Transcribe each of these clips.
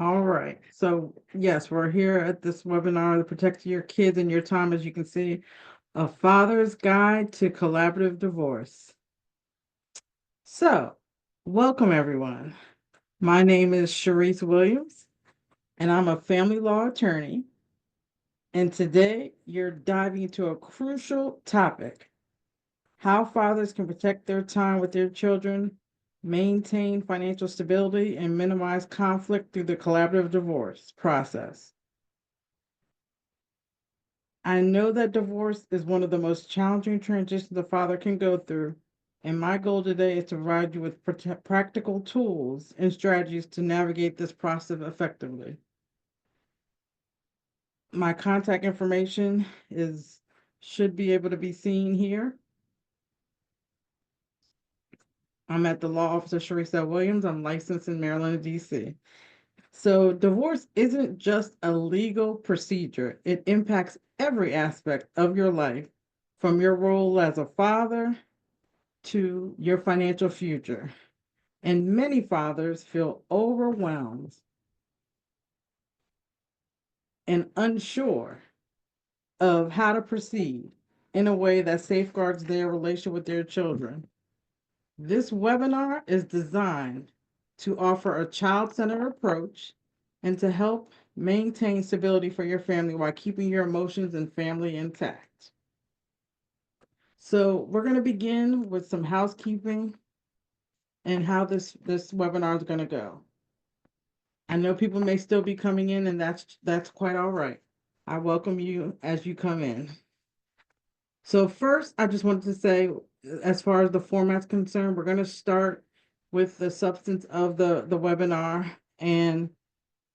All right. So, yes, we're here at this webinar to protect your kids and your time, as you can see, a father's guide to collaborative divorce. So, welcome everyone. My name is Cherise Williams, and I'm a family law attorney. And today you're diving into a crucial topic: how fathers can protect their time with their children, maintain financial stability, and minimize conflict through the collaborative divorce process. I know that divorce is one of the most challenging transitions a father can go through, and my goal today is to provide you with practical tools and strategies to navigate this process effectively. My contact information is should be able to be seen here. I'm at the law office of Cherise L. Williams. I'm licensed in Maryland and DC. So, divorce isn't just a legal procedure, it impacts every aspect of your life, from your role as a father to your financial future. And many fathers feel overwhelmed and unsure of how to proceed in a way that safeguards their relationship with their children. This webinar is designed to offer a child centered approach and to help maintain stability for your family while keeping your emotions and family intact. So, we're going to begin with some housekeeping and how this webinar is going to go. I know people may still be coming in, and that's quite all right. I welcome you as you come in. So first, I just wanted to say, as far as the format's concerned, we're going to start with the substance of the webinar. And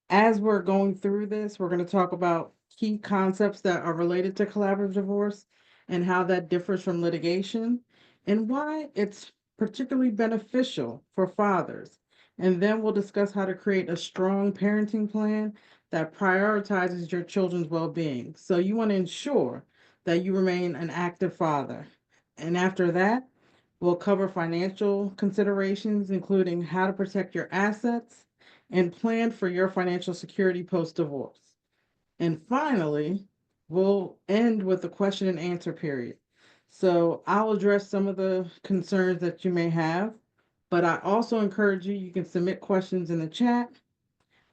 as we're going through this, we're going to talk about key concepts that are related to collaborative divorce and how that differs from litigation and why it's particularly beneficial for fathers. And then we'll discuss how to create a strong parenting plan that prioritizes your children's well-being. So you want to ensure that you remain an active father. And after that, we'll cover financial considerations, including how to protect your assets and plan for your financial security post-divorce. And finally, we'll end with the question and answer period. So I'll address some of the concerns that you may have, but I also encourage you can submit questions in the chat,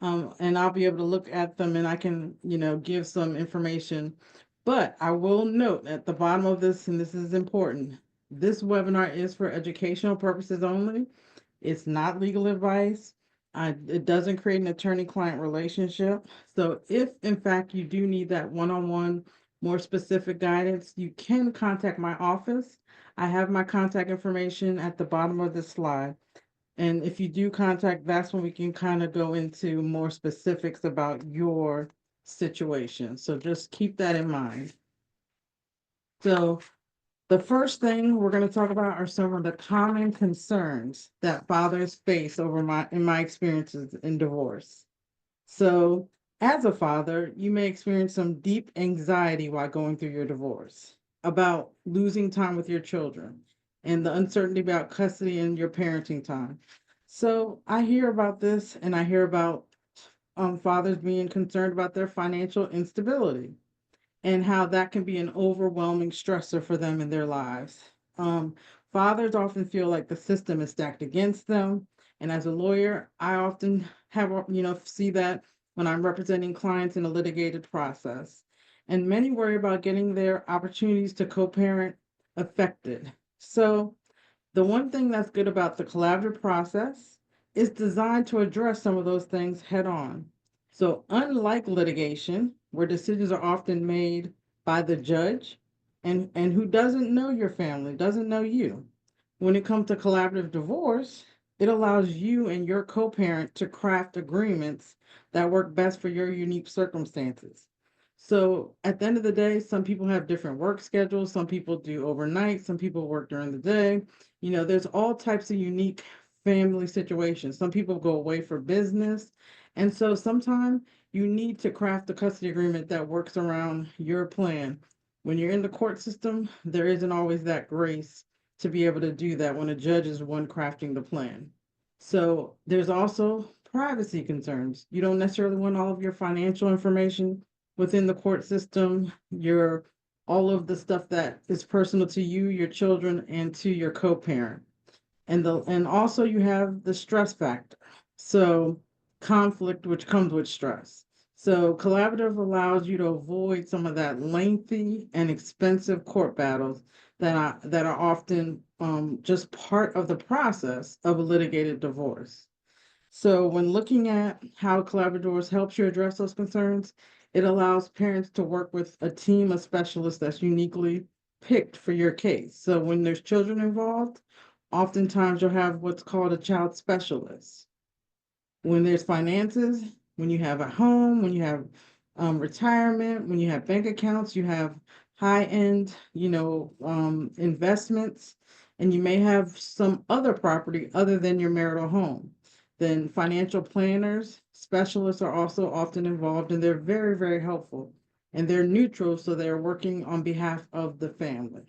and I'll be able to look at them and I can, give some information. But I will note at the bottom of this, and this is important, this webinar is for educational purposes only. It's not legal advice. It doesn't create an attorney-client relationship. So if in fact you do need that one-on-one, more specific guidance, you can contact my office. I have my contact information at the bottom of this slide. And if you do contact, that's when we can kind of go into more specifics about your situation. So just keep that in mind. So the first thing we're going to talk about are some of the common concerns that fathers face in my experiences in divorce. So, as a father, you may experience some deep anxiety while going through your divorce about losing time with your children and the uncertainty about custody and your parenting time. So, I hear about this and I hear about fathers being concerned about their financial instability and how that can be an overwhelming stressor for them in their lives. Um, Fathers often feel like the system is stacked against them. And as a lawyer, I often see that when I'm representing clients in a litigated process. And many worry about getting their opportunities to co parent affected. So, the one thing that's good about the collaborative process is designed to address some of those things head on. So, unlike litigation, where decisions are often made by the judge and who doesn't know your family, doesn't know you, when it comes to collaborative divorce, it allows you and your co parent to craft agreements that work best for your unique circumstances. So at the end of the day, some people have different work schedules. Some people do overnight. Some people work during the day. There's all types of unique family situations. Some people go away for business. And so sometimes you need to craft a custody agreement that works around your plan. When you're in the court system, there isn't always that grace to be able to do that when a judge is one crafting the plan. So there's also privacy concerns. You don't necessarily want all of your financial information within the court system, your all of the stuff that is personal to you, your children, and to your co-parent. And also you have the stress factor. So conflict, which comes with stress. So collaborative allows you to avoid some of that lengthy and expensive court battles that are often just part of the process of a litigated divorce. So when looking at how collaborators helps you address those concerns, it allows parents to work with a team of specialists that's uniquely picked for your case. So when there's children involved, oftentimes you'll have what's called a child specialist. When there's finances, when you have a home, when you have retirement, when you have bank accounts, you have high-end, investments, and you may have some other property other than your marital home. Then financial planners, specialists are also often involved, and they're very, very helpful. And they're neutral, so they're working on behalf of the family.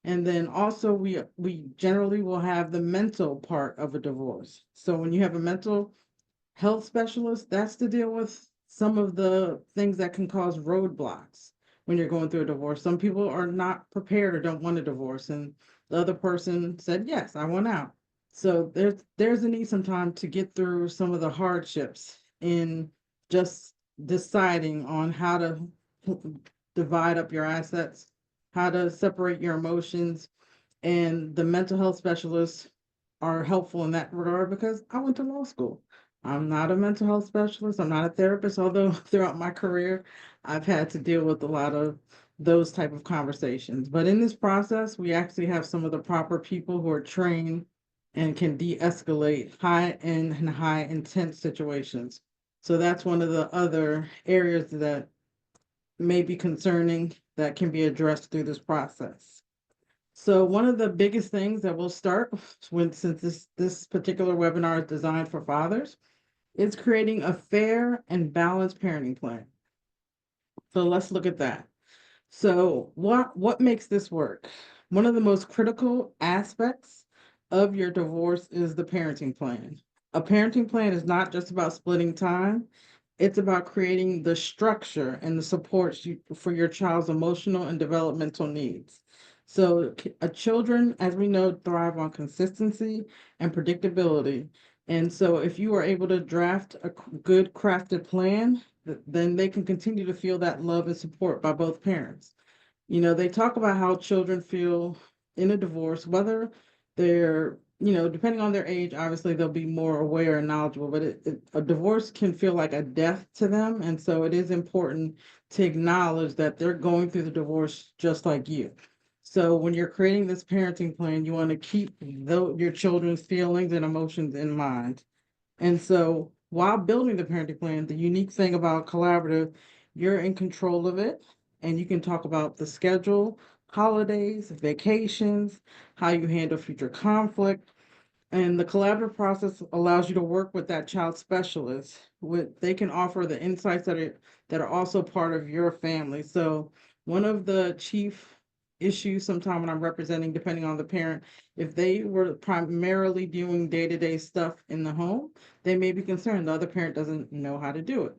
And then also we generally will have the mental part of a divorce. So when you have a mental health specialist, that's to deal with some of the things that can cause roadblocks when you're going through a divorce. Some people are not prepared or don't want a divorce, and the other person said, yes, I want out. So there's a need sometimes to get through some of the hardships in just deciding on how to divide up your assets, how to separate your emotions, and the mental health specialists are helpful in that regard because I went to law school. I'm not a mental health specialist. I'm not a therapist, although throughout my career, I've had to deal with a lot of those type of conversations. But in this process, we actually have some of the proper people who are trained and can de-escalate high end and high intense situations. So that's one of the other areas that may be concerning that can be addressed through this process. So one of the biggest things that we'll start when, since this particular webinar is designed for fathers, is creating a fair and balanced parenting plan. So let's look at that. So what makes this work? One of the most critical aspects of your divorce is the parenting plan. A parenting plan is not just about splitting time. It's about creating the structure and the supports for your child's emotional and developmental needs. So children, as we know, thrive on consistency and predictability. And so if you are able to draft a good crafted plan, then they can continue to feel that love and support by both parents. They talk about how children feel in a divorce, whether they're, depending on their age, obviously they'll be more aware and knowledgeable, but a divorce can feel like a death to them. And so it is important to acknowledge that they're going through the divorce just like you. So when you're creating this parenting plan, you want to keep your children's feelings and emotions in mind. And so while building the parenting plan, the unique thing about collaborative, you're in control of it and you can talk about the schedule, holidays, vacations, how you handle future conflict. And the collaborative process allows you to work with that child specialist. They can offer the insights that are also part of your family. So one of the chief issues sometimes when I'm representing, depending on the parent, if they were primarily doing day-to-day stuff in the home, they may be concerned the other parent doesn't know how to do it.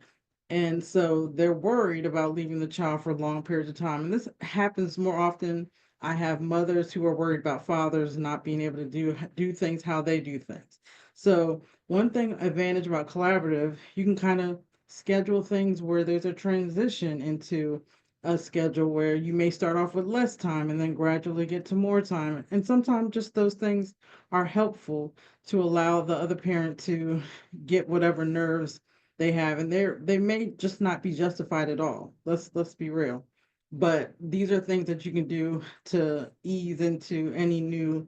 And so they're worried about leaving the child for long periods of time. And this happens more often. I have mothers who are worried about fathers not being able to do things how they do things. So one thing advantage about collaborative, you can kind of schedule things where there's a transition into a schedule where you may start off with less time and then gradually get to more time. And sometimes just those things are helpful to allow the other parent to get whatever nerves they have. And they may just not be justified at all. Let's be real. But these are things that you can do to ease into any new,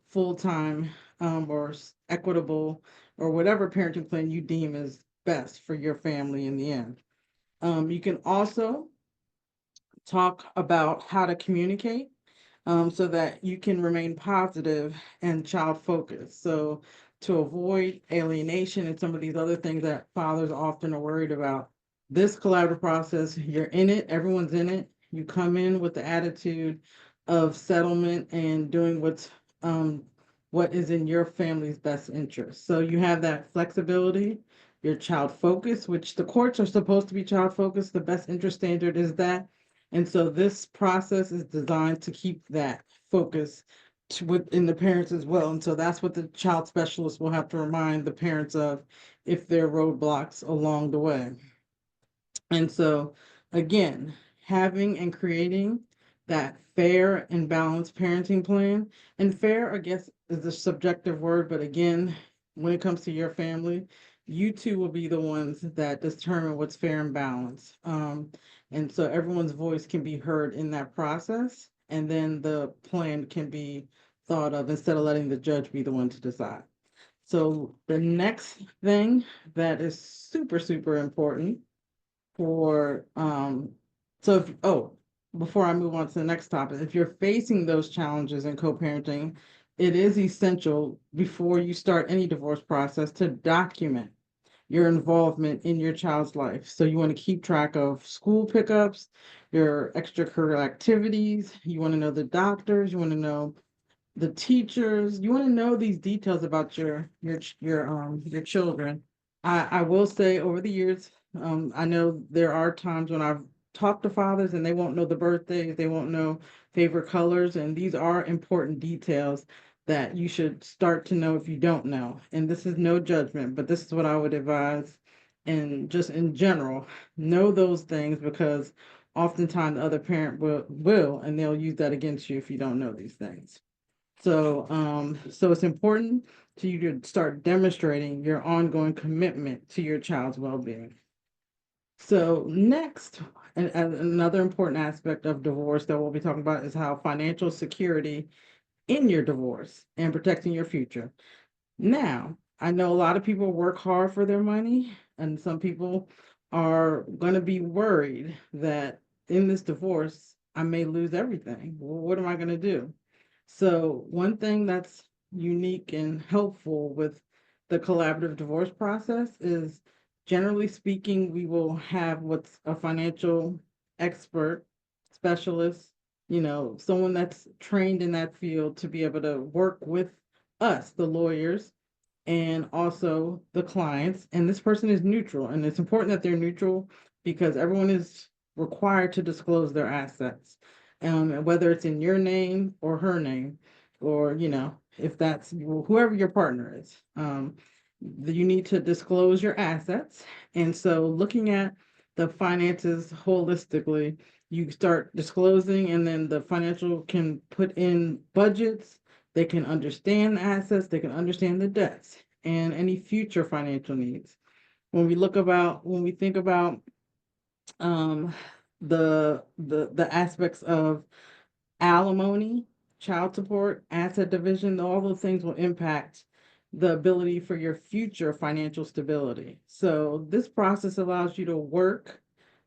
full-time or equitable or whatever parenting plan you deem is best for your family in the end. You can also talk about how to communicate so that you can remain positive and child focused. So to avoid alienation and some of these other things that fathers often are worried about, this collaborative process, you're in it, everyone's in it. You come in with the attitude of settlement and doing what is in your family's best interest. So you have that flexibility, your child focus, which the courts are supposed to be child focused. The best interest standard is that. And so this process is designed to keep that focus within the parents as well. And so that's what the child specialist will have to remind the parents of if there are roadblocks along the way. And so, again, having and creating that fair and balanced parenting plan, and fair, I guess, is a subjective word, but again, when it comes to your family, you two will be the ones that determine what's fair and balanced. And so everyone's voice can be heard in that process, and then the plan can be thought of instead of letting the judge be the one to decide. So the next thing that is super, super important for so if before I move on to the next topic, if you're facing those challenges in co-parenting, it is essential before you start any divorce process to document your involvement in your child's life. So you want to keep track of school pickups, your extracurricular activities, you want to know the doctors, you want to know the teachers. You want to know these details about your children. I will say over the years, I know there are times when I've talked to fathers and they won't know the birthdays, they won't know favorite colors, and these are important details that you should start to know if you don't know. And this is no judgment, but this is what I would advise. And just in general, know those things because oftentimes the other parent will and they'll use that against you if you don't know these things. So it's important to you to start demonstrating your ongoing commitment to your child's well-being. So next, and another important aspect of divorce that we'll be talking about is how financial security in your divorce and protecting your future. Now, I know a lot of people work hard for their money, and some people are going to be worried that in this divorce, I may lose everything. Well, what am I going to do? So, one thing that's unique and helpful with the collaborative divorce process is generally speaking, we will have what's a financial expert, specialist, someone that's trained in that field to be able to work with us, the lawyers, and also the clients. And this person is neutral. And it's important that they're neutral because everyone is required to disclose their assets, whether it's in your name or her name, or, if that's whoever your partner is. You need to disclose your assets. And so looking at the finances holistically, you start disclosing, and then the financial can put in budgets. They can understand the assets, they can understand the debts and any future financial needs. When we think about um, the aspects of alimony, child support, asset division, all those things will impact the ability for your future financial stability. So this process allows you to work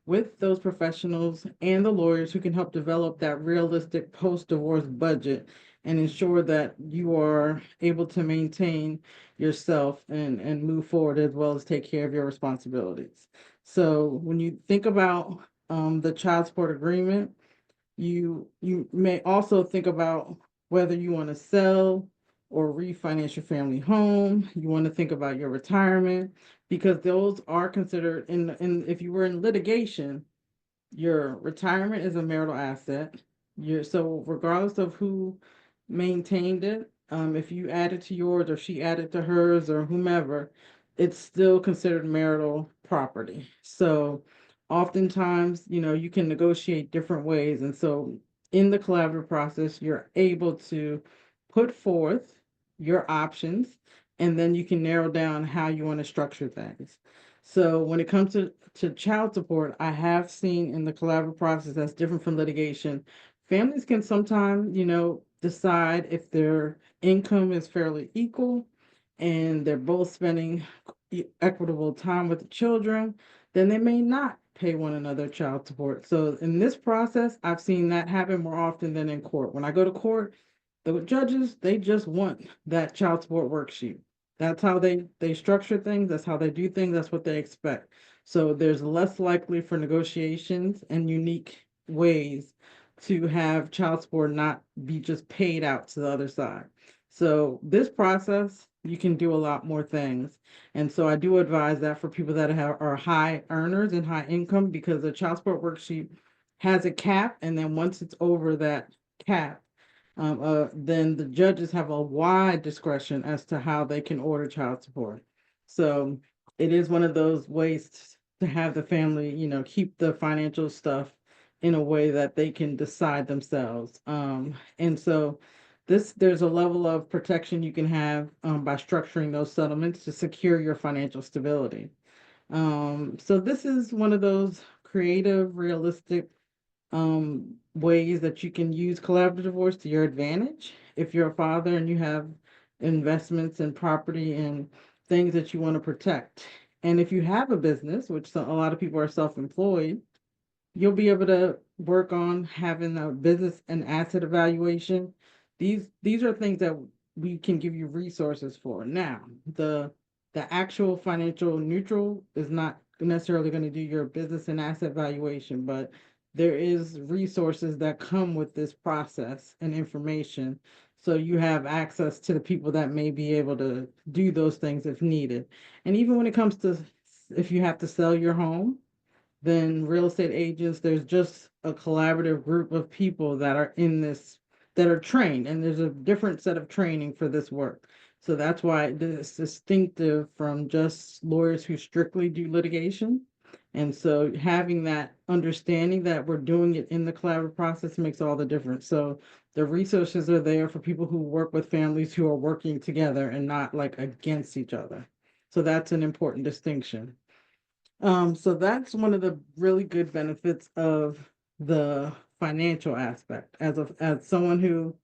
with those professionals and the lawyers who can help develop that realistic post-divorce budget and ensure that you are able to maintain yourself and move forward as well as take care of your responsibilities. So when you think about the child support agreement, you may also think about whether you want to sell or refinance your family home. You want to think about your retirement because those are considered in if you were in litigation, your retirement is a marital asset. So regardless of who maintained it, if you added to yours or she added to hers or whomever, it's still considered marital property. So oftentimes, you can negotiate different ways. And so in the collaborative process, you're able to put forth your options and then you can narrow down how you want to structure things. So when it comes to child support, I have seen in the collaborative process that's different from litigation. Families can sometimes, decide if their income is fairly equal and they're both spending equitable time with the children, then they may not pay one another child support. So in this process, I've seen that happen more often than in court. When I go to court, the judges, they just want that child support worksheet. That's how they structure things. That's how they do things. That's what they expect. So there's less likely for negotiations and unique ways to have child support not be just paid out to the other side. So this process, you can do a lot more things. And so I do advise that for people that are high earners and high income, because the child support worksheet has a cap, and then once it's over that cap, then the judges have a wide discretion as to how they can order child support. So it is one of those ways to have the family, keep the financial stuff in a way that they can decide themselves. And so there's a level of protection you can have by structuring those settlements to secure your financial stability. So this is one of those creative, realistic ways that you can use collaborative divorce to your advantage. If you're a father and you have investments and property and things that you want to protect. And if you have a business, which a lot of people are self-employed, you'll be able to work on having a business and asset evaluation. These are things that we can give you resources for. Now, the actual financial neutral is not necessarily going to do your business and asset valuation, but there is resources that come with this process and information. So you have access to the people that may be able to do those things if needed. And even when it comes to if you have to sell your home, then real estate agents, there's just a collaborative group of people that are in this, that are trained, and there's a different set of training for this work. So that's why it's distinctive from just lawyers who strictly do litigation. And so having that understanding that we're doing it in the collaborative process makes all the difference. So the resources are there for people who work with families who are working together and not like against each other. So that's an important distinction. So that's one of the really good benefits of the financial aspect. As someone who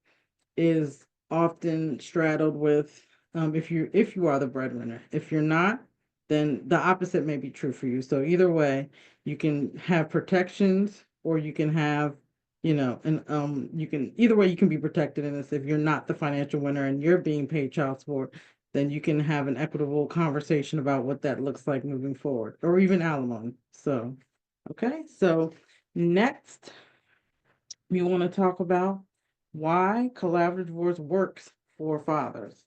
is often straddled with, if you are the breadwinner. If you're not, then the opposite may be true for you. So either way, you can have protections, or you can have, and you can, either way you can be protected in this. If you're not the financial winner and you're being paid child support, then you can have an equitable conversation about what that looks like moving forward, or even alimony. So, okay, so next we want to talk about why collaborative divorce works for fathers.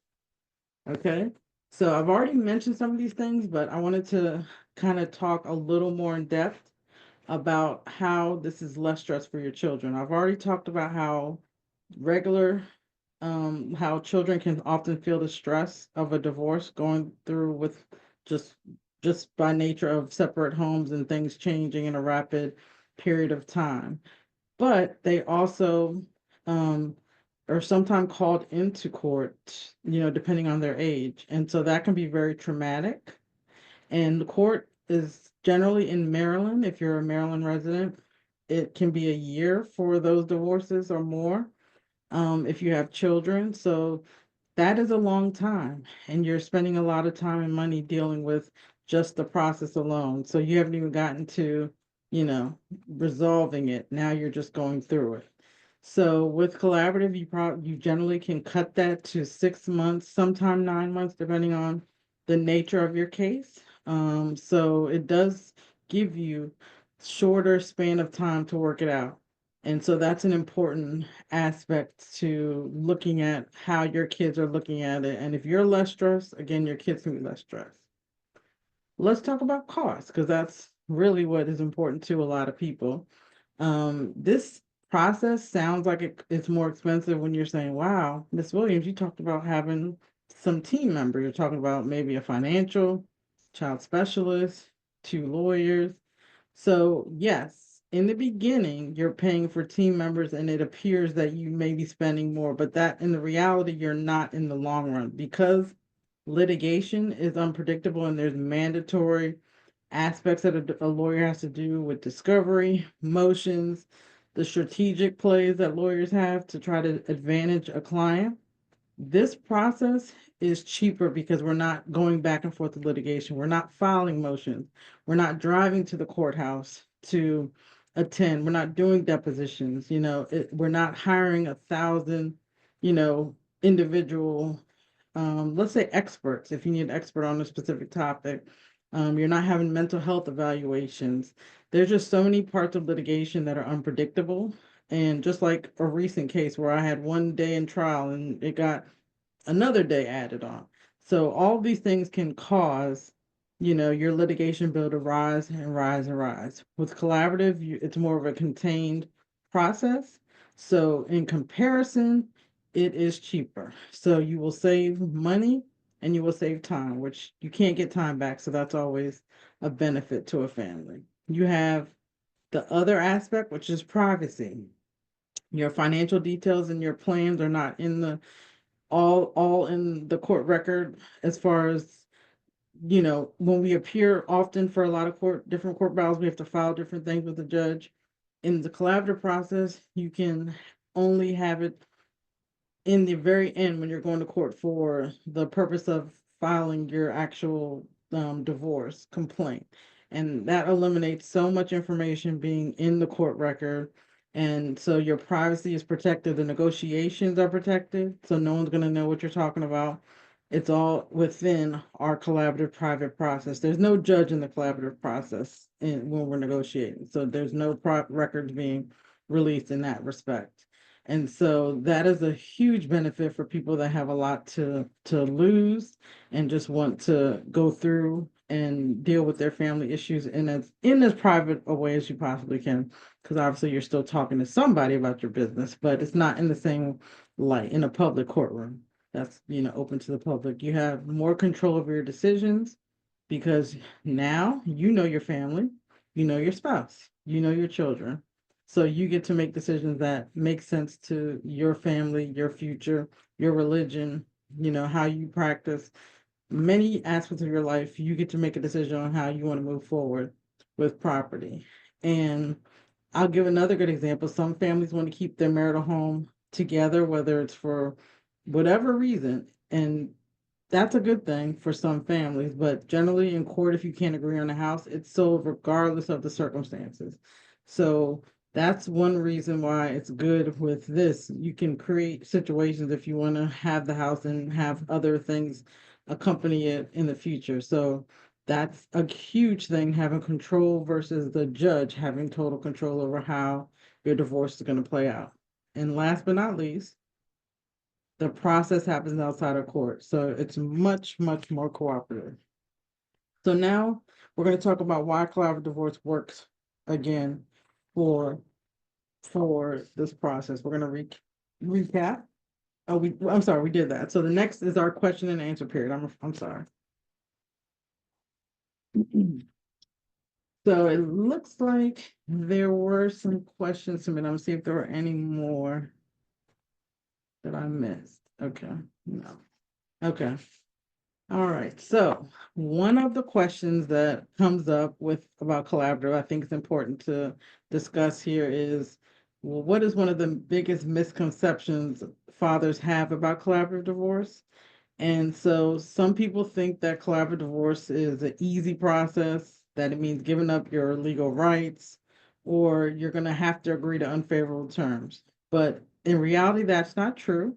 Okay, so I've already mentioned some of these things, but I wanted to kind of talk a little more in depth about how this is less stress for your children. I've already talked about regular, how children can often feel the stress of a divorce going through with just just by nature of separate homes and things changing in a rapid period of time. But they also um, are sometimes called into court, depending on their age. And so that can be very traumatic. And the court is generally in Maryland. If you're a Maryland resident, it can be a year for those divorces or more, if you have children. So that is a long time, and you're spending a lot of time and money dealing with just the process alone. So you haven't even gotten to, you know, resolving it. Now you're just going through it. So with collaborative, you generally can cut that to 6 months, sometime 9 months, depending on the nature of your case. So it does give you shorter span of time to work it out. And so that's an important aspect to looking at how your kids are looking at it. And if you're less stressed, again, your kids can be less stressed. Let's talk about cost, because that's really what is important to a lot of people. This process sounds like it's more expensive when you're saying, wow, Miss Williams, you talked about having some team member. You're talking about maybe a financial, child specialist, two lawyers. So, yes, in the beginning, you're paying for team members, and it appears that you may be spending more, but that in the reality, you're not in the long run, because litigation is unpredictable and there's mandatory aspects that a lawyer has to do with discovery, motions, the strategic plays that lawyers have to try to advantage a client. This process is cheaper because we're not going back and forth with litigation. We're not filing motions. We're not driving to the courthouse to attend. We're not doing depositions. We're not hiring 1,000, individual, let's say experts, if you need an expert on a specific topic. You're not having mental health evaluations. There's just so many parts of litigation that are unpredictable. And just like a recent case where I had one day in trial and it got another day added on. So all these things can cause, your litigation bill to rise and rise and rise. With collaborative, it's more of a contained process. So in comparison, it is cheaper. So you will save money and you will save time, which you can't get time back. So that's always a benefit to a family. You have the other aspect, which is privacy. Your financial details and your plans are not in the all in the court record, as far as, when we appear often for a lot of different court battles, we have to file different things with the judge. In the collaborative process, you can only have it in the very end when you're going to court for the purpose of filing your actual divorce complaint. And that eliminates so much information being in the court record. And so your privacy is protected, the negotiations are protected, so no one's going to know what you're talking about. It's all within our collaborative private process. There's no judge in the collaborative process when we're negotiating. So there's no records being released in that respect. And so that is a huge benefit for people that have a lot to lose and just want to go through and deal with their family issues in as private a way as you possibly can. Because obviously you're still talking to somebody about your business, but it's not in the same light in a public courtroom that's, open to the public. You have more control over your decisions because now you know your family, you know your spouse, you know your children. So you get to make decisions that make sense to your family, your future, your religion, how you practice many aspects of your life. You get to make a decision on how you want to move forward with property. And I'll give another good example. Some families want to keep their marital home together, whether it's for whatever reason. And that's a good thing for some families, but generally in court, if you can't agree on a house, it's sold regardless of the circumstances. So that's one reason why it's good with this. You can create situations if you want to have the house and have other things accompany it in the future. So that's a huge thing, having control versus the judge having total control over how your divorce is going to play out. And last but not least, the process happens outside of court. So it's much, much more cooperative. So now we're going to talk about why collaborative divorce works again for this process. We're going to recap. I'm sorry, we did that. So the next is our question and answer period. I'm sorry. So it looks like there were some questions submitted. I'm gonna see if there were any more that I missed. Okay, no. Okay. All right. So one of the questions that comes up with about collaborative, I think it's important to discuss here is, well, what is one of the biggest misconceptions fathers have about collaborative divorce? And so some people think that collaborative divorce is an easy process, that it means giving up your legal rights, or you're going to have to agree to unfavorable terms. But in reality, that's not true.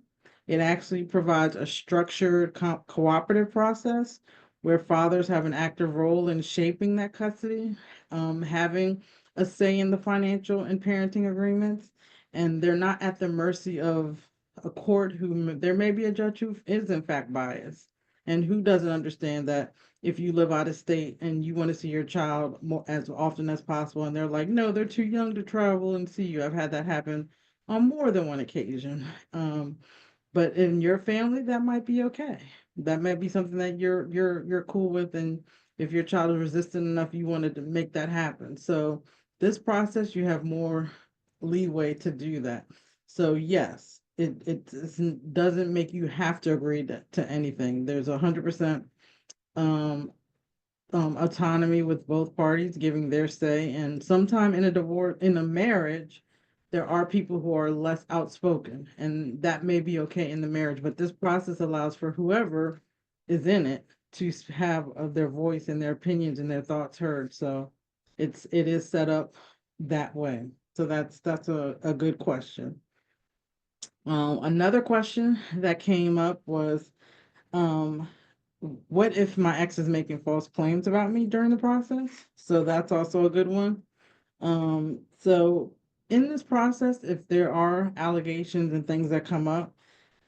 It actually provides a structured cooperative process where fathers have an active role in shaping that custody, having a say in the financial and parenting agreements, and they're not at the mercy of a court who there may be a judge who is in fact biased and who doesn't understand that if you live out of state and you want to see your child more as often as possible and they're like, no, they're too young to travel and see you. I've had that happen on more than one occasion. But in your family, that might be okay. That might be something that you're cool with, and if your child is resistant enough, you wanted to make that happen. So this process, you have more leeway to do that. So yes, doesn't make you have to agree to anything. There's 100% um autonomy with both parties giving their say. And sometime in a divorce, in a marriage, there are people who are less outspoken, and that may be okay in the marriage. But this process allows for whoever is in it to have their voice and their opinions and their thoughts heard. So it is set up that way. So that's a good question. Another question that came up was, um, what if my ex is making false claims about me during the process? So that's also a good one. So in this process, if there are allegations and things that come up,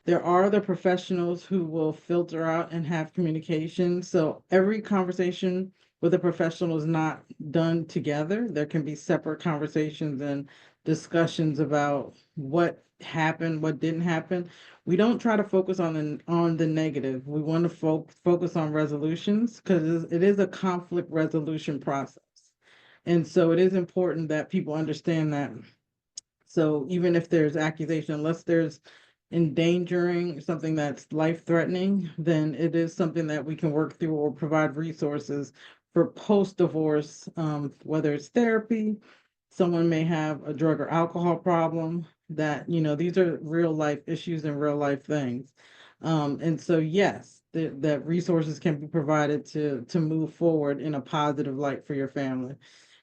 There are the professionals who will filter out and have communication. So every conversation with a professional is not done together. There can be separate conversations and discussions about what happened, what didn't happen. We don't try to focus on the negative. We want to focus on resolutions because it is a conflict resolution process. And so it is important that people understand that. So even if there's accusation, unless there's endangering something that's life-threatening, then it is something that we can work through or provide resources for post-divorce, whether it's therapy, someone may have a drug or alcohol problem that, these are real life issues and real life things. And so, yes, that resources can be provided to move forward in a positive light for your family.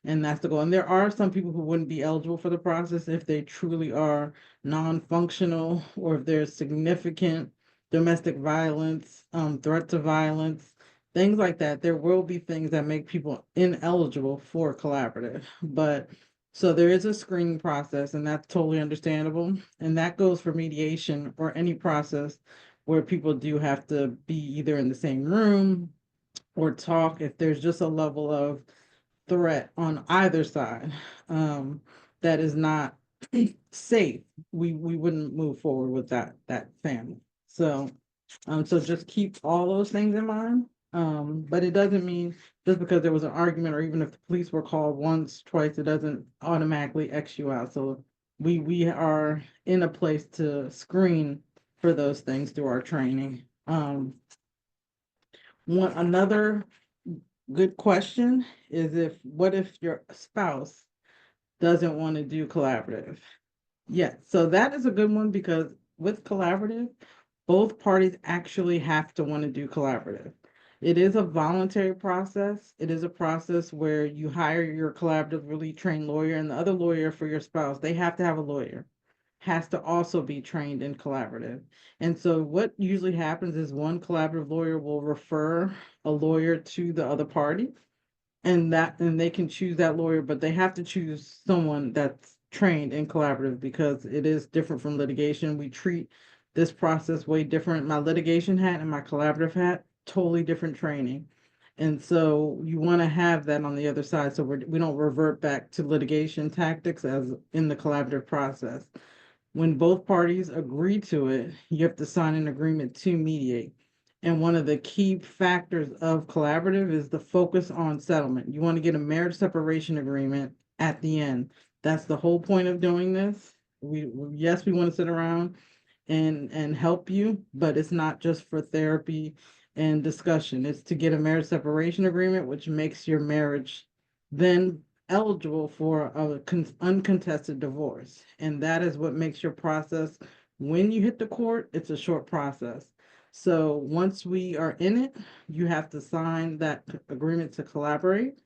And that's the goal. And there are some people who wouldn't be eligible for the process if they truly are non-functional or if there's significant domestic violence, threat to violence, things like that. There will be things that make people ineligible for collaborative. But so there is a screening process, and that's totally understandable. And that goes for mediation or any process where people do have to be either in the same room or talk if there's just a level of threat on either side, that is not safe. We wouldn't move forward with that family. So just keep all those things in mind. But it doesn't mean just because there was an argument or even if the police were called once, twice, it doesn't automatically X you out. So we are in a place to screen for those things through our training. Another good question is what if your spouse doesn't want to do collaborative? Yeah, so that is a good one because with collaborative, both parties actually have to want to do collaborative. It is a voluntary process. It is a process where you hire your collaboratively trained lawyer and the other lawyer for your spouse. They have to have a lawyer, has to also be trained in collaborative. And so what usually happens is one collaborative lawyer will refer a lawyer to the other party and they can choose that lawyer, but they have to choose someone that's trained in collaborative because it is different from litigation. We treat this process way different. My litigation hat and my collaborative hat, totally different training. And so you want to have that on the other side so we don't revert back to litigation tactics as in the collaborative process. When both parties agree to it, you have to sign an agreement to mediate. And one of the key factors of collaborative is the focus on settlement. You want to get a marriage separation agreement at the end. That's the whole point of doing this. Yes, we want to sit around and help you, but it's not just for therapy and discussion. It's to get a marriage separation agreement, which makes your marriage then eligible for a uncontested divorce. And that is what makes your process, when you hit the court, it's a short process. So once we are in it, you have to sign that agreement to collaborate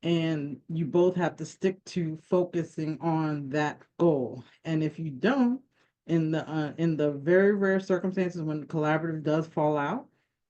and you both have to stick to focusing on that goal. And if you don't, in the very rare circumstances when collaborative does fall out,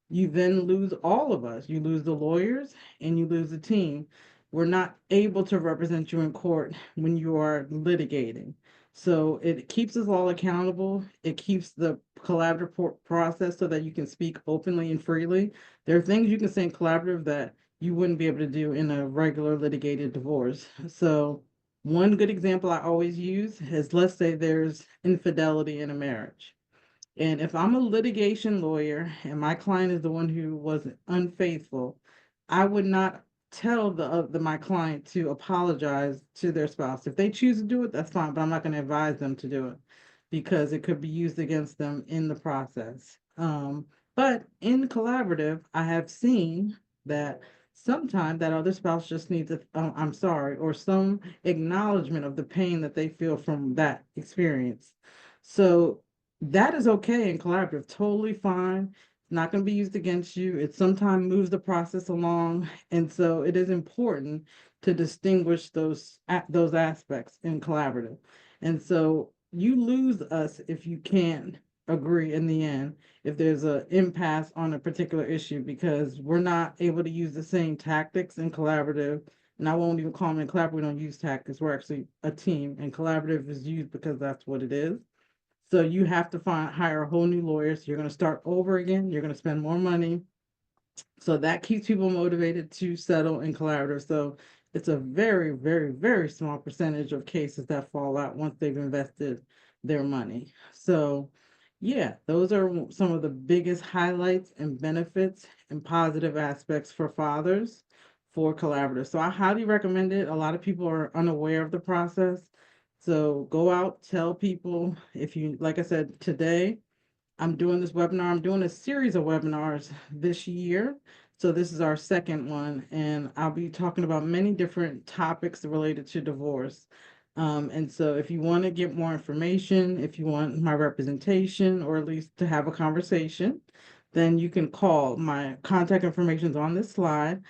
you then lose all of us. You lose the lawyers and you lose the team. We're not able to represent you in court when you are litigating. So it keeps us all accountable. It keeps the collaborative process so that you can speak openly and freely. There are things you can say in collaborative that you wouldn't be able to do in a regular litigated divorce. So one good example I always use is, let's say there's infidelity in a marriage. And if I'm a litigation lawyer and my client is the one who was unfaithful, I would not tell my client to apologize to their spouse. If they choose to do it, that's fine, but I'm not going to advise them to do it because it could be used against them in the process. But in collaborative, I have seen that sometimes that other spouse just needs a I'm sorry, or some acknowledgement of the pain that they feel from that experience. So that is okay in collaborative, totally fine. Not going to be used against you. It sometimes moves the process along, and so it is important to distinguish those aspects in collaborative. And so you lose us if you can't agree in the end, if there's an impasse on a particular issue, because we're not able to use the same tactics in collaborative. And I won't even call them in collaborative. We don't use tactics. We're actually a team, and collaborative is used because that's what it is. So you have to hire a whole new lawyer. So you're going to start over again. You're going to spend more money. So that keeps people motivated to settle in collaborative. So it's a very, very, very small percentage of cases that fall out once they've invested their money. So yeah, those are some of the biggest highlights and benefits and positive aspects for fathers for collaborative. So I highly recommend it. A lot of people are unaware of the process. So go out, tell people if you, like I said, today I'm doing this webinar. I'm doing a series of webinars this year. So this is our second one, and I'll be talking about many different topics related to divorce. And so if you want to get more information, if you want my representation, or at least to have a conversation, then you can call. My contact information is on this slide.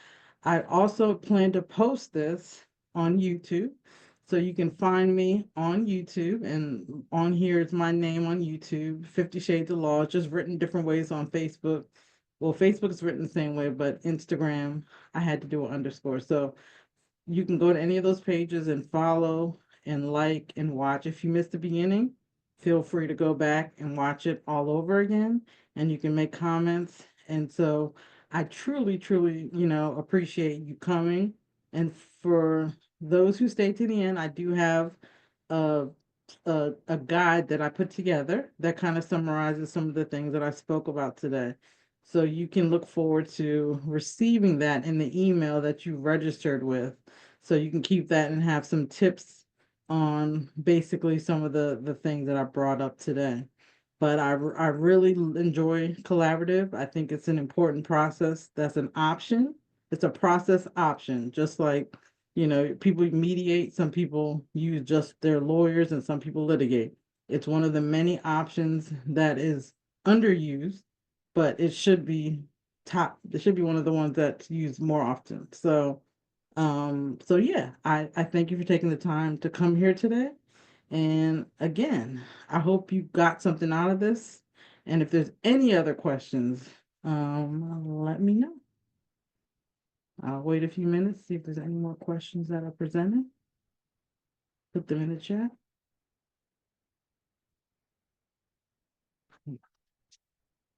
I also plan to post this on YouTube. So you can find me on YouTube, and on here is my name on YouTube, 50 Shades of Law, just written different ways on Facebook. Well, Facebook is written the same way, but Instagram, I had to do an underscore. So you can go to any of those pages and follow and like and watch. If you missed the beginning, feel free to go back and watch it all over again, and you can make comments. And so I truly, truly, appreciate you coming. And for those who stay to the end, I do have a a guide that I put together that kind of summarizes some of the things that I spoke about today. So you can look forward to receiving that in the email that you registered with. So you can keep that and have some tips on basically some of the things that I brought up today. But I really enjoy collaborative. I think it's an important process that's an option. It's a process option, just like, people mediate, some people use just their lawyers, and some people litigate. It's one of the many options that is underused, but it should be it should be one of the ones that's used more often. So yeah, I thank you for taking the time to come here today. And again, I hope you got something out of this. And if there's any other questions, let me know. I'll wait a few minutes, see if there's any more questions that are presented. Put them in the chat.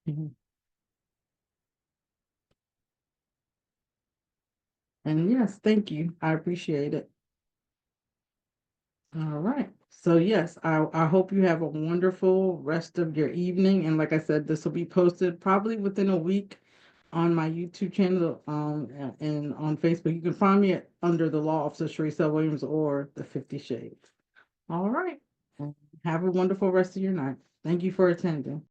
Mhm. And yes, thank you. I appreciate it. All right. So yes, I hope you have a wonderful rest of your evening. And like I said, this will be posted probably within a week on my YouTube channel, and on Facebook. You can find me under the Law Office of Cherise L. Williams or the 50 Shades. All right. Have a wonderful rest of your night. Thank you for attending.